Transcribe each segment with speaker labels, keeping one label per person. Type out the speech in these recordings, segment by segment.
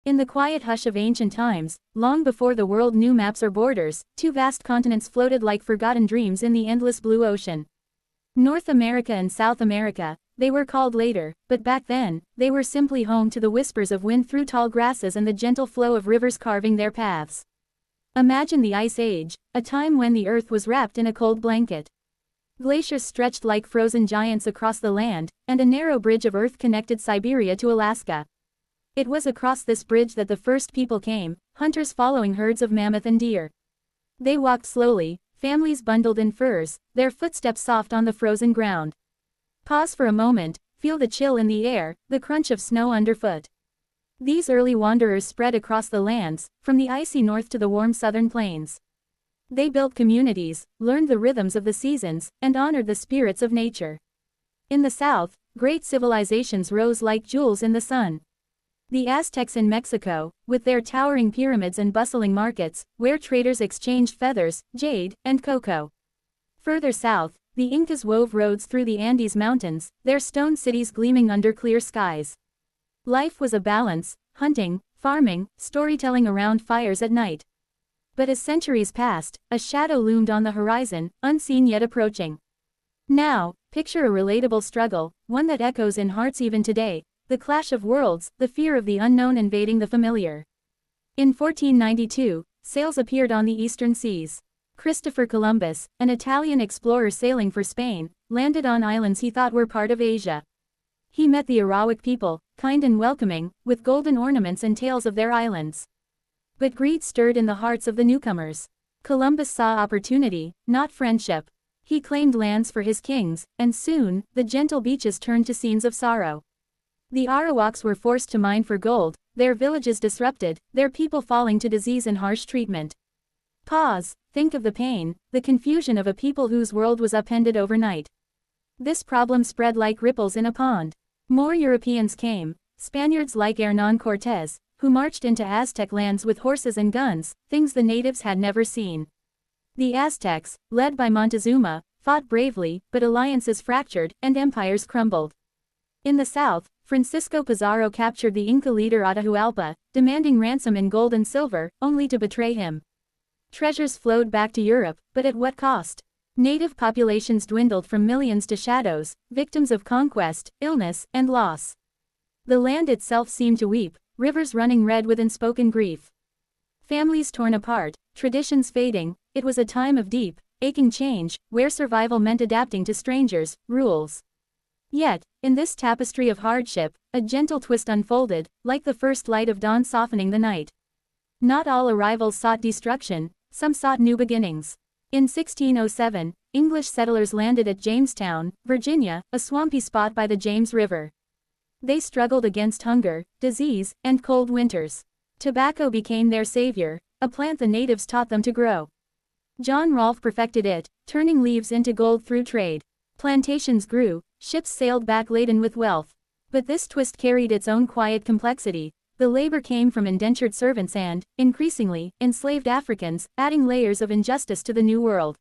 Speaker 1: In the quiet hush of ancient times, long before the world knew maps or borders, two vast continents floated like forgotten dreams in the endless blue ocean. North America and South America, they were called later, but back then, they were simply home to the whispers of wind through tall grasses and the gentle flow of rivers carving their paths. Imagine the Ice Age, a time when the earth was wrapped in a cold blanket. Glaciers stretched like frozen giants across the land, and a narrow bridge of earth connected Siberia to Alaska. It was across this bridge that the first people came, hunters following herds of mammoth and deer. They walked slowly, families bundled in furs, their footsteps soft on the frozen ground. Pause for a moment, feel the chill in the air, the crunch of snow underfoot. These early wanderers spread across the lands, from the icy north to the warm southern plains. They built communities, learned the rhythms of the seasons, and honored the spirits of nature. In the south, great civilizations rose like jewels in the sun. The Aztecs in Mexico, with their towering pyramids and bustling markets, where traders exchanged feathers, jade, and cocoa. Further south, the Incas wove roads through the Andes Mountains, their stone cities gleaming under clear skies. Life was a balance, hunting, farming, storytelling around fires at night. But as centuries passed, a shadow loomed on the horizon, unseen yet approaching. Now, picture a relatable struggle, one that echoes in hearts even today. The clash of worlds, the fear of the unknown invading the familiar. In 1492, sails appeared on the eastern seas. Christopher Columbus, an Italian explorer sailing for Spain, landed on islands he thought were part of Asia. He met the Arawak people, kind and welcoming, with golden ornaments and tales of their islands. But greed stirred in the hearts of the newcomers. Columbus saw opportunity, not friendship. He claimed lands for his kings, and soon, the gentle beaches turned to scenes of sorrow. The Arawaks were forced to mine for gold, their villages disrupted, their people falling to disease and harsh treatment. Pause, think of the pain, the confusion of a people whose world was upended overnight. This problem spread like ripples in a pond. More Europeans came, Spaniards like Hernán Cortés, who marched into Aztec lands with horses and guns, things the natives had never seen. The Aztecs, led by Montezuma, fought bravely, but alliances fractured, and empires crumbled. In the south, Francisco Pizarro captured the Inca leader Atahualpa, demanding ransom in gold and silver, only to betray him. Treasures flowed back to Europe, but at what cost? Native populations dwindled from millions to shadows, victims of conquest, illness, and loss. The land itself seemed to weep, rivers running red with unspoken grief. Families torn apart, traditions fading, it was a time of deep, aching change, where survival meant adapting to strangers' rules. Yet, in this tapestry of hardship, a gentle twist unfolded, like the first light of dawn softening the night. Not all arrivals sought destruction, some sought new beginnings. In 1607, English settlers landed at Jamestown, Virginia, a swampy spot by the James River. They struggled against hunger, disease, and cold winters. Tobacco became their savior, a plant the natives taught them to grow. John Rolfe perfected it, turning leaves into gold through trade. Plantations grew, ships sailed back laden with wealth. But this twist carried its own quiet complexity. The labor came from indentured servants and, increasingly, enslaved Africans, adding layers of injustice to the New World.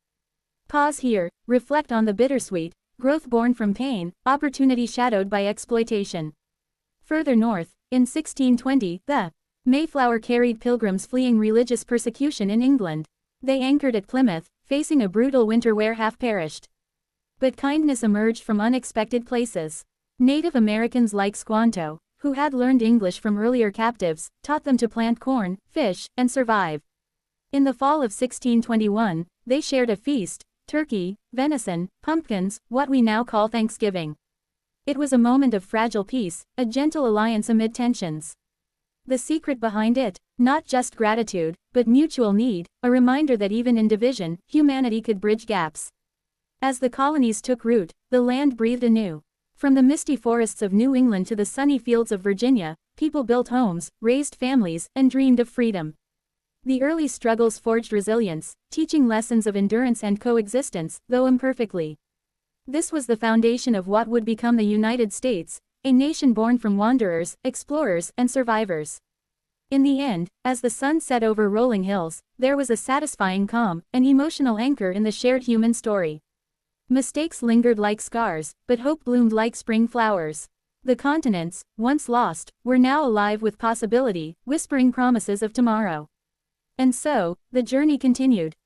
Speaker 1: Pause here, reflect on the bittersweet, growth born from pain, opportunity shadowed by exploitation. Further north, in 1620, the Mayflower carried pilgrims fleeing religious persecution in England. They anchored at Plymouth, facing a brutal winter where half perished. But kindness emerged from unexpected places. Native Americans like Squanto, who had learned English from earlier captives, taught them to plant corn, fish, and survive. In the fall of 1621, they shared a feast, turkey, venison, pumpkins, what we now call Thanksgiving. It was a moment of fragile peace, a gentle alliance amid tensions. The secret behind it, not just gratitude, but mutual need, a reminder that even in division, humanity could bridge gaps. As the colonies took root, the land breathed anew. From the misty forests of New England to the sunny fields of Virginia, people built homes, raised families, and dreamed of freedom. The early struggles forged resilience, teaching lessons of endurance and coexistence, though imperfectly. This was the foundation of what would become the United States, a nation born from wanderers, explorers, and survivors. In the end, as the sun set over rolling hills, there was a satisfying calm, an emotional anchor in the shared human story. Mistakes lingered like scars, but hope bloomed like spring flowers. The continents, once lost, were now alive with possibility, whispering promises of tomorrow. And so, the journey continued.